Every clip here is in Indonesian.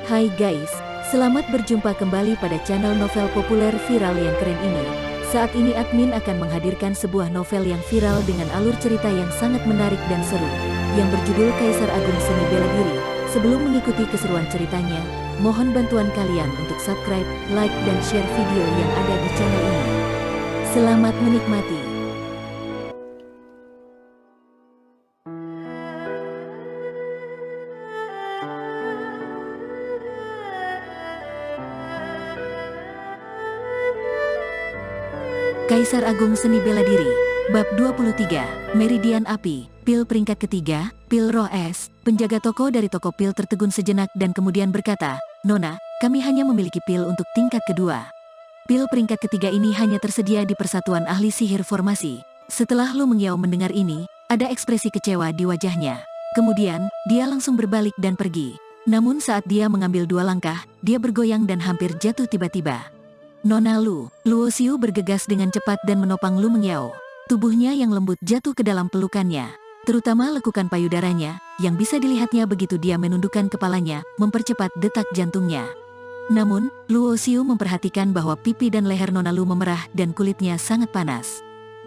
Hai guys, selamat berjumpa kembali pada channel novel populer viral yang keren ini. Saat ini admin akan menghadirkan sebuah novel yang viral dengan alur cerita yang sangat menarik dan seru, yang berjudul Kaisar Agung Seni Bela Diri. Sebelum mengikuti keseruan ceritanya, mohon bantuan kalian untuk subscribe, like, dan share video yang ada di channel ini. Selamat menikmati. Kaisar Agung Seni Bela Diri, Bab 23, Meridian Api, Pil peringkat ketiga, Pil Roh Es. Penjaga toko dari toko pil tertegun sejenak dan kemudian berkata, "Nona, kami hanya memiliki pil untuk tingkat kedua. Pil peringkat ketiga ini hanya tersedia di Persatuan Ahli Sihir Formasi." Setelah Lu Mengyao mendengar ini, ada ekspresi kecewa di wajahnya. Kemudian, dia langsung berbalik dan pergi. Namun saat dia mengambil 2 langkah, dia bergoyang dan hampir jatuh tiba-tiba. "Nona Lu." Luo Xiu bergegas dengan cepat dan menopang Lu Mengyao. Tubuhnya yang lembut jatuh ke dalam pelukannya. Terutama lekukan payudaranya, yang bisa dilihatnya begitu dia menundukkan kepalanya, mempercepat detak jantungnya. Namun, Luo Xiu memperhatikan bahwa pipi dan leher Nona Lu memerah dan kulitnya sangat panas.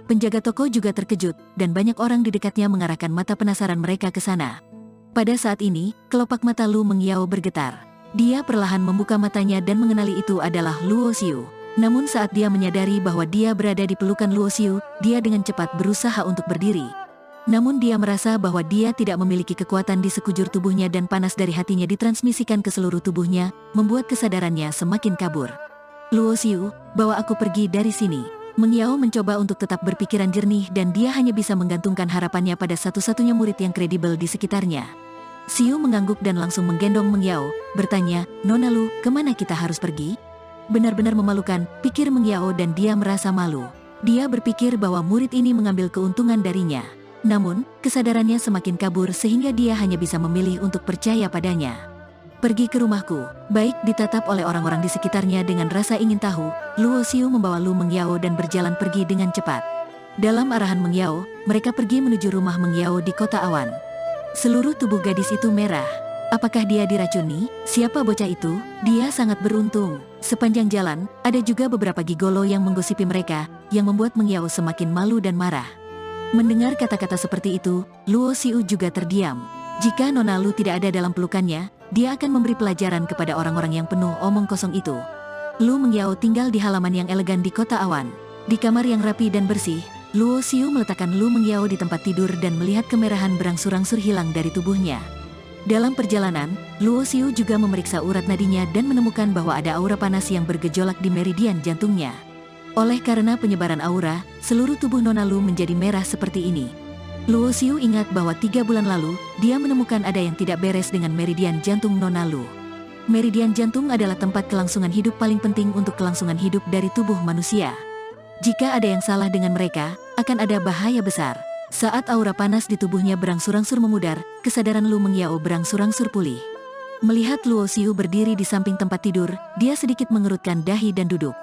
Penjaga toko juga terkejut, dan banyak orang di dekatnya mengarahkan mata penasaran mereka ke sana. Pada saat ini, kelopak mata Lu Mengyao bergetar. Dia perlahan membuka matanya dan mengenali itu adalah Luo Xiu. Namun saat dia menyadari bahwa dia berada di pelukan Luo Xiu, dia dengan cepat berusaha untuk berdiri. Namun dia merasa bahwa dia tidak memiliki kekuatan di sekujur tubuhnya dan panas dari hatinya ditransmisikan ke seluruh tubuhnya, membuat kesadarannya semakin kabur. "Luo Xiu, bawa aku pergi dari sini." Mengyao mencoba untuk tetap berpikiran jernih dan dia hanya bisa menggantungkan harapannya pada satu-satunya murid yang kredibel di sekitarnya. Xiu mengangguk dan langsung menggendong Mengyao, bertanya, "Nona Lu, kemana kita harus pergi?" Benar-benar memalukan, pikir Mengyao dan dia merasa malu. Dia berpikir bahwa murid ini mengambil keuntungan darinya. Namun, kesadarannya semakin kabur sehingga dia hanya bisa memilih untuk percaya padanya. "Pergi ke rumahku." Baik ditatap oleh orang-orang di sekitarnya dengan rasa ingin tahu, Luo Xiu membawa Lu Mengyao dan berjalan pergi dengan cepat. Dalam arahan Mengyao, mereka pergi menuju rumah Mengyao di Kota Awan. Seluruh tubuh gadis itu merah. Apakah dia diracuni? Siapa bocah itu? Dia sangat beruntung. Sepanjang jalan, ada juga beberapa gigolo yang menggosipi mereka, yang membuat Mengyao semakin malu dan marah. Mendengar kata-kata seperti itu, Luo Xiu juga terdiam. Jika Nona Lu tidak ada dalam pelukannya, dia akan memberi pelajaran kepada orang-orang yang penuh omong kosong itu. Lu Mengyao tinggal di halaman yang elegan di Kota Awan. Di kamar yang rapi dan bersih, Luo Xiu meletakkan Lu Mengyao di tempat tidur dan melihat kemerahan berangsur-angsur hilang dari tubuhnya. Dalam perjalanan, Luo Xiu juga memeriksa urat nadinya dan menemukan bahwa ada aura panas yang bergejolak di meridian jantungnya. Oleh karena penyebaran aura, seluruh tubuh Nona Lu menjadi merah seperti ini. Luo Xiu ingat bahwa 3 bulan lalu, dia menemukan ada yang tidak beres dengan meridian jantung Nona Lu. Meridian jantung adalah tempat kelangsungan hidup paling penting untuk kelangsungan hidup dari tubuh manusia. Jika ada yang salah dengan mereka, akan ada bahaya besar. Saat aura panas di tubuhnya berangsur-angsur memudar, kesadaran Lu Mengyao berangsur-angsur pulih. Melihat Luo Xiu berdiri di samping tempat tidur, dia sedikit mengerutkan dahi dan duduk.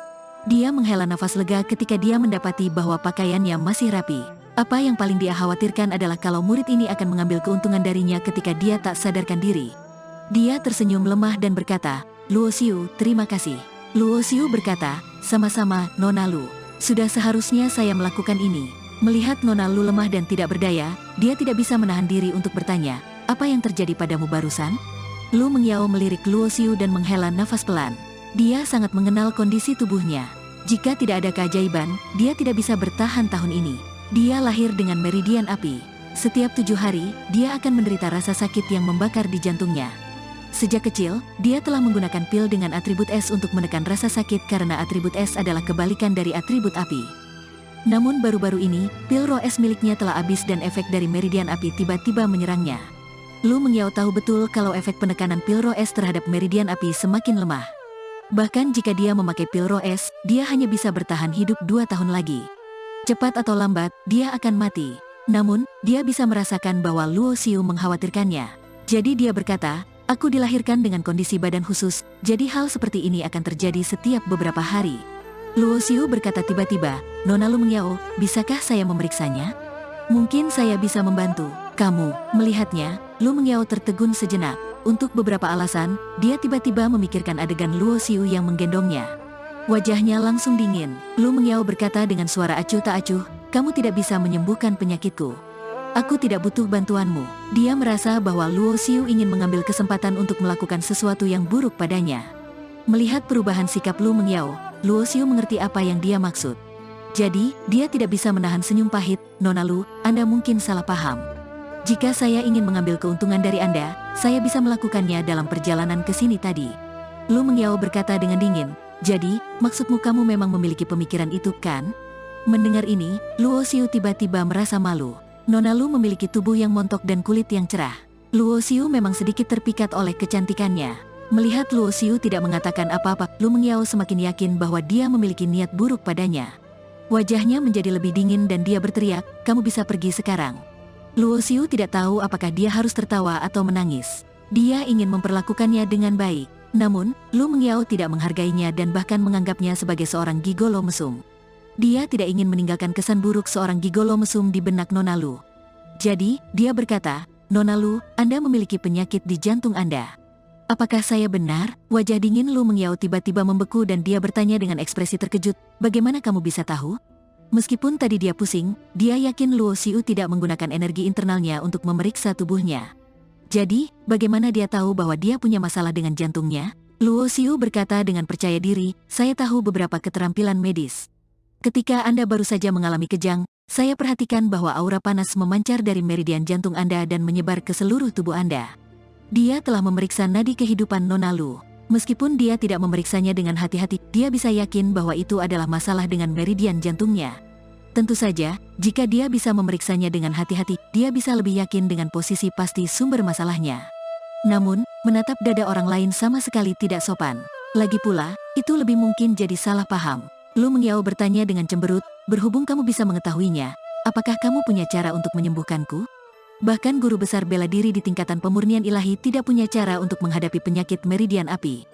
Dia menghela nafas lega ketika dia mendapati bahwa pakaiannya masih rapi. Apa yang paling dia khawatirkan adalah kalau murid ini akan mengambil keuntungan darinya ketika dia tak sadarkan diri. Dia tersenyum lemah dan berkata, "Luo Xiu, terima kasih." Luo Xiu berkata, "Sama-sama, Nona Lu. Sudah seharusnya saya melakukan ini." Melihat Nona Lu lemah dan tidak berdaya, dia tidak bisa menahan diri untuk bertanya, "Apa yang terjadi padamu barusan?" Lu Mengyao melirik Luo Xiu dan menghela nafas pelan. Dia sangat mengenal kondisi tubuhnya. Jika tidak ada keajaiban, dia tidak bisa bertahan tahun ini. Dia lahir dengan meridian api. Setiap 7 hari, dia akan menderita rasa sakit yang membakar di jantungnya. Sejak kecil, dia telah menggunakan pil dengan atribut es untuk menekan rasa sakit karena atribut es adalah kebalikan dari atribut api. Namun baru-baru ini, pil roh es miliknya telah habis dan efek dari meridian api tiba-tiba menyerangnya. Lu Mengyao tahu betul kalau efek penekanan pil roh es terhadap meridian api semakin lemah. Bahkan jika dia memakai pil roh es, dia hanya bisa bertahan hidup 2 tahun lagi. Cepat atau lambat, dia akan mati. Namun, dia bisa merasakan bahwa Luo Xiu mengkhawatirkannya. Jadi dia berkata, "Aku dilahirkan dengan kondisi badan khusus, jadi hal seperti ini akan terjadi setiap beberapa hari." Luo Xiu berkata tiba-tiba, "Nona Lu Mengyao, bisakah saya memeriksanya? Mungkin saya bisa membantu." "Kamu?" Melihatnya, Lu Mengyao tertegun sejenak. Untuk beberapa alasan, dia tiba-tiba memikirkan adegan Luo Xiu yang menggendongnya. Wajahnya langsung dingin. Lu Mengyao berkata dengan suara acuh tak acuh, "Kamu tidak bisa menyembuhkan penyakitku. Aku tidak butuh bantuanmu." Dia merasa bahwa Luo Xiu ingin mengambil kesempatan untuk melakukan sesuatu yang buruk padanya. Melihat perubahan sikap Lu Mengyao, Luo Xiu mengerti apa yang dia maksud. Jadi, dia tidak bisa menahan senyum pahit. "Nona Lu, Anda mungkin salah paham. Jika saya ingin mengambil keuntungan dari Anda, saya bisa melakukannya dalam perjalanan ke sini tadi." Lu Mengyao berkata dengan dingin, "Jadi, maksudmu kamu memang memiliki pemikiran itu, kan?" Mendengar ini, Luo Xiu tiba-tiba merasa malu. Nona Lu memiliki tubuh yang montok dan kulit yang cerah. Luo Xiu memang sedikit terpikat oleh kecantikannya. Melihat Luo Xiu tidak mengatakan apa-apa, Lu Mengyao semakin yakin bahwa dia memiliki niat buruk padanya. Wajahnya menjadi lebih dingin dan dia berteriak, "Kamu bisa pergi sekarang." Luo Xiu tidak tahu apakah dia harus tertawa atau menangis. Dia ingin memperlakukannya dengan baik. Namun, Lu Mengyao tidak menghargainya dan bahkan menganggapnya sebagai seorang gigolo mesum. Dia tidak ingin meninggalkan kesan buruk seorang gigolo mesum di benak Nona Lu. Jadi, dia berkata, "Nona Lu, Anda memiliki penyakit di jantung Anda." "Apakah saya benar?" Wajah dingin Lu Mengyao tiba-tiba membeku dan dia bertanya dengan ekspresi terkejut, "Bagaimana kamu bisa tahu?" Meskipun tadi dia pusing, dia yakin Luo Xiu tidak menggunakan energi internalnya untuk memeriksa tubuhnya. Jadi, bagaimana dia tahu bahwa dia punya masalah dengan jantungnya? Luo Xiu berkata dengan percaya diri, "Saya tahu beberapa keterampilan medis. Ketika Anda baru saja mengalami kejang, saya perhatikan bahwa aura panas memancar dari meridian jantung Anda dan menyebar ke seluruh tubuh Anda." Dia telah memeriksa nadi kehidupan Nona Lu. Meskipun dia tidak memeriksanya dengan hati-hati, dia bisa yakin bahwa itu adalah masalah dengan meridian jantungnya. Tentu saja, jika dia bisa memeriksanya dengan hati-hati, dia bisa lebih yakin dengan posisi pasti sumber masalahnya. Namun, menatap dada orang lain sama sekali tidak sopan. Lagi pula, itu lebih mungkin jadi salah paham. Lu Mengyao bertanya dengan cemberut, "Berhubung kamu bisa mengetahuinya, apakah kamu punya cara untuk menyembuhkanku?" Bahkan guru besar bela diri di tingkatan pemurnian ilahi tidak punya cara untuk menghadapi penyakit meridian api.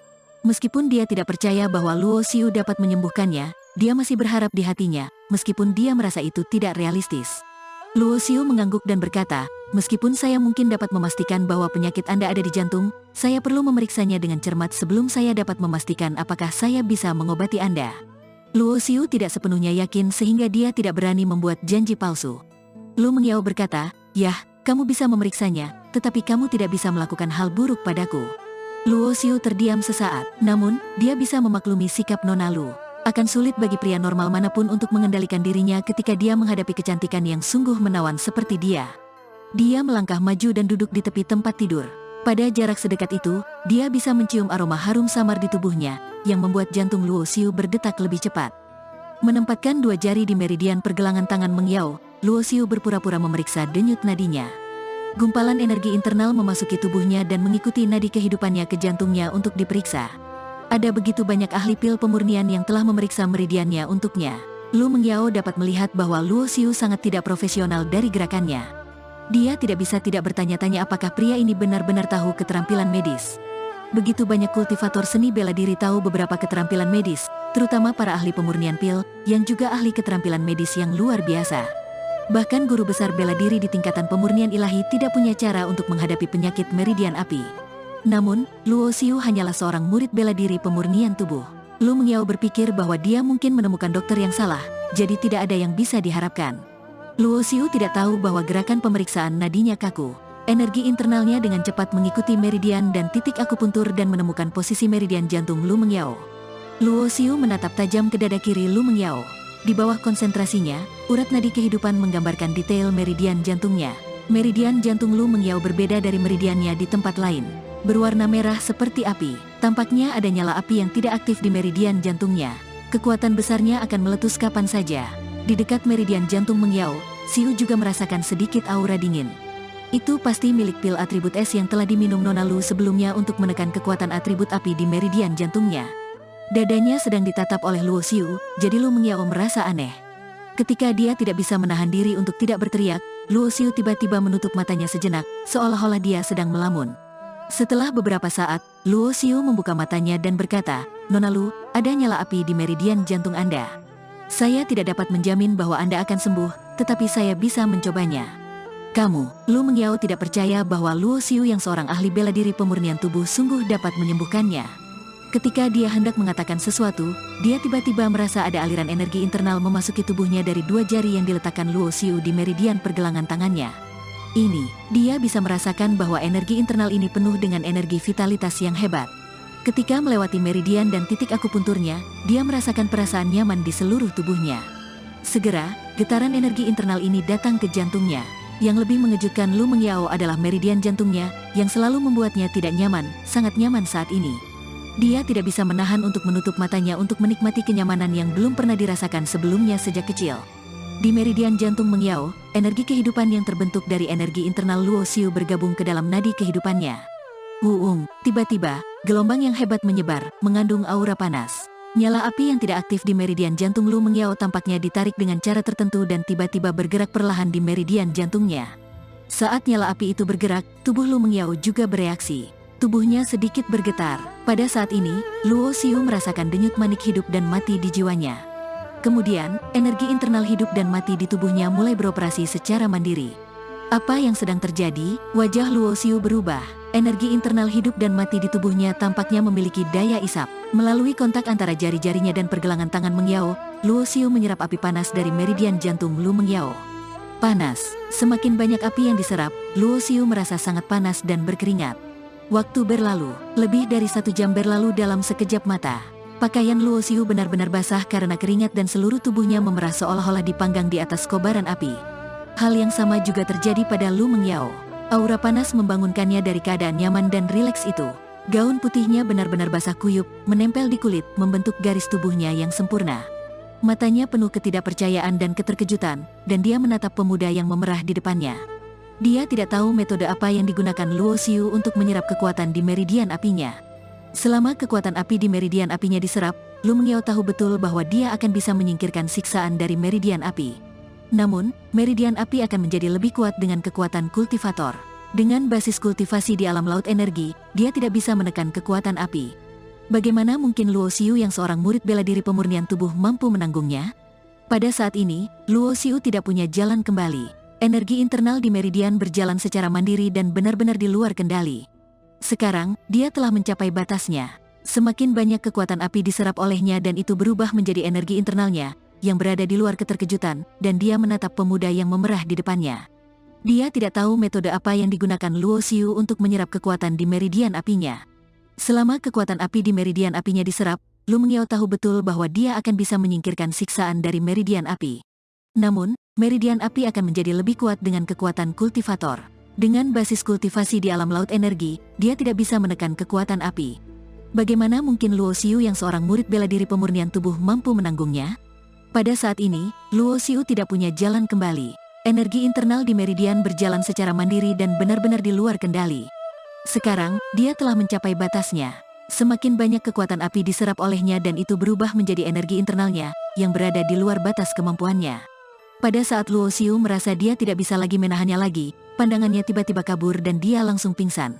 Meskipun dia tidak percaya bahwa Luo Xiu dapat menyembuhkannya, dia masih berharap di hatinya, meskipun dia merasa itu tidak realistis. Luo Xiu mengangguk dan berkata, "Meskipun saya mungkin dapat memastikan bahwa penyakit Anda ada di jantung, saya perlu memeriksanya dengan cermat sebelum saya dapat memastikan apakah saya bisa mengobati Anda." Luo Xiu tidak sepenuhnya yakin sehingga dia tidak berani membuat janji palsu. Lu Mengyao berkata, "Yah, kamu bisa memeriksanya, tetapi kamu tidak bisa melakukan hal buruk padaku." Luo Xiu terdiam sesaat, namun, dia bisa memaklumi sikap Nona Lu. Akan sulit bagi pria normal manapun untuk mengendalikan dirinya ketika dia menghadapi kecantikan yang sungguh menawan seperti dia. Dia melangkah maju dan duduk di tepi tempat tidur. Pada jarak sedekat itu, dia bisa mencium aroma harum samar di tubuhnya, yang membuat jantung Luo Xiu berdetak lebih cepat. Menempatkan dua jari di meridian pergelangan tangan Mengyao, Luo Xiu berpura-pura memeriksa denyut nadinya. Gumpalan energi internal memasuki tubuhnya dan mengikuti nadi kehidupannya ke jantungnya untuk diperiksa. Ada begitu banyak ahli pil pemurnian yang telah memeriksa meridiannya untuknya. Lu Mengyao dapat melihat bahwa Luo Xiu sangat tidak profesional dari gerakannya. Dia tidak bisa tidak bertanya-tanya apakah pria ini benar-benar tahu keterampilan medis. Begitu banyak kultivator seni bela diri tahu beberapa keterampilan medis, terutama para ahli pemurnian pil, yang juga ahli keterampilan medis yang luar biasa. Bahkan guru besar bela diri di tingkatan pemurnian ilahi tidak punya cara untuk menghadapi penyakit meridian api. Namun, Luo Xiu hanyalah seorang murid bela diri pemurnian tubuh. Lu Mengyao berpikir bahwa dia mungkin menemukan dokter yang salah, jadi tidak ada yang bisa diharapkan. Luo Xiu tidak tahu bahwa gerakan pemeriksaan nadinya kaku. Energi internalnya dengan cepat mengikuti meridian dan titik akupuntur dan menemukan posisi meridian jantung Lu Mengyao. Luo Xiu menatap tajam ke dada kiri Lu Mengyao. Di bawah konsentrasinya, urat nadi kehidupan menggambarkan detail meridian jantungnya. Meridian jantung Lu Mengyao berbeda dari meridiannya di tempat lain. Berwarna merah seperti api. Tampaknya ada nyala api yang tidak aktif di meridian jantungnya. Kekuatan besarnya akan meletus kapan saja. Di dekat meridian jantung Mengyao, Xiu juga merasakan sedikit aura dingin. Itu pasti milik pil atribut es yang telah diminum Nona Lu sebelumnya untuk menekan kekuatan atribut api di meridian jantungnya. Dadanya sedang ditatap oleh Luo Xiu, jadi Lu Mengyao merasa aneh. Ketika dia tidak bisa menahan diri untuk tidak berteriak, Luo Xiu tiba-tiba menutup matanya sejenak, seolah-olah dia sedang melamun. Setelah beberapa saat, Luo Xiu membuka matanya dan berkata, "Nona Lu, ada nyala api di meridian jantung Anda. Saya tidak dapat menjamin bahwa Anda akan sembuh, tetapi saya bisa mencobanya." Lu Mengyao tidak percaya bahwa Luo Xiu yang seorang ahli bela diri pemurnian tubuh sungguh dapat menyembuhkannya. Ketika dia hendak mengatakan sesuatu, dia tiba-tiba merasa ada aliran energi internal memasuki tubuhnya dari 2 jari yang diletakkan Luo Xiu di meridian pergelangan tangannya. Dia bisa merasakan bahwa energi internal ini penuh dengan energi vitalitas yang hebat. Ketika melewati meridian dan titik akupunturnya, dia merasakan perasaan nyaman di seluruh tubuhnya. Segera, getaran energi internal ini datang ke jantungnya. Yang lebih mengejutkan Lu Mengyao adalah meridian jantungnya, yang selalu membuatnya tidak nyaman, sangat nyaman saat ini. Dia tidak bisa menahan untuk menutup matanya untuk menikmati kenyamanan yang belum pernah dirasakan sebelumnya sejak kecil. Di meridian jantung Mengyao, energi kehidupan yang terbentuk dari energi internal Luo Xiu bergabung ke dalam nadi kehidupannya. Tiba-tiba, gelombang yang hebat menyebar, mengandung aura panas. Nyala api yang tidak aktif di meridian jantung Lu Mengyao tampaknya ditarik dengan cara tertentu dan tiba-tiba bergerak perlahan di meridian jantungnya. Saat nyala api itu bergerak, tubuh Lu Mengyao juga bereaksi. Tubuhnya sedikit bergetar. Pada saat ini, Luo Xiu merasakan denyut manik hidup dan mati di jiwanya. Kemudian, energi internal hidup dan mati di tubuhnya mulai beroperasi secara mandiri. Apa yang sedang terjadi? Wajah Luo Xiu berubah. Energi internal hidup dan mati di tubuhnya tampaknya memiliki daya isap. Melalui kontak antara jari-jarinya dan pergelangan tangan Mengyao, Luo Xiu menyerap api panas dari meridian jantung Lu Mengyao. Panas. Semakin banyak api yang diserap, Luo Xiu merasa sangat panas dan berkeringat. Waktu berlalu. Lebih dari 1 jam berlalu dalam sekejap mata. Pakaian Luo Xiu benar-benar basah karena keringat dan seluruh tubuhnya memerah seolah-olah dipanggang di atas kobaran api. Hal yang sama juga terjadi pada Lu Mengyao. Aura panas membangunkannya dari keadaan nyaman dan rileks itu. Gaun putihnya benar-benar basah kuyup, menempel di kulit, membentuk garis tubuhnya yang sempurna. Matanya penuh ketidakpercayaan dan keterkejutan, dan dia menatap pemuda yang memerah di depannya. Dia tidak tahu metode apa yang digunakan Luo Xiu untuk menyerap kekuatan di meridian apinya. Selama kekuatan api di meridian apinya diserap, Lu Mengyao tahu betul bahwa dia akan bisa menyingkirkan siksaan dari meridian api. Namun, meridian api akan menjadi lebih kuat dengan kekuatan kultivator. Dengan basis kultivasi di alam laut energi, dia tidak bisa menekan kekuatan api. Bagaimana mungkin Luo Xiu yang seorang murid bela diri pemurnian tubuh mampu menanggungnya? Pada saat ini, Luo Xiu tidak punya jalan kembali. Energi internal di meridian berjalan secara mandiri dan benar-benar di luar kendali. Sekarang, dia telah mencapai batasnya. Semakin banyak kekuatan api diserap olehnya dan itu berubah menjadi energi internalnya, yang berada di luar keterkejutan, dan dia menatap pemuda yang memerah di depannya. Dia tidak tahu metode apa yang digunakan Luo Xiu untuk menyerap kekuatan di meridian apinya. Selama kekuatan api di meridian apinya diserap, Lu Mengyao tahu betul bahwa dia akan bisa menyingkirkan siksaan dari meridian api. Namun, meridian api akan menjadi lebih kuat dengan kekuatan kultivator. Dengan basis kultivasi di alam laut energi, dia tidak bisa menekan kekuatan api. Bagaimana mungkin Luo Xiu yang seorang murid bela diri pemurnian tubuh mampu menanggungnya? Pada saat ini, Luo Xiu tidak punya jalan kembali. Energi internal di meridian berjalan secara mandiri dan benar-benar di luar kendali. Sekarang, dia telah mencapai batasnya. Semakin banyak kekuatan api diserap olehnya dan itu berubah menjadi energi internalnya, yang berada di luar batas kemampuannya. Pada saat Luo Xiu merasa dia tidak bisa lagi menahannya lagi, pandangannya tiba-tiba kabur dan dia langsung pingsan.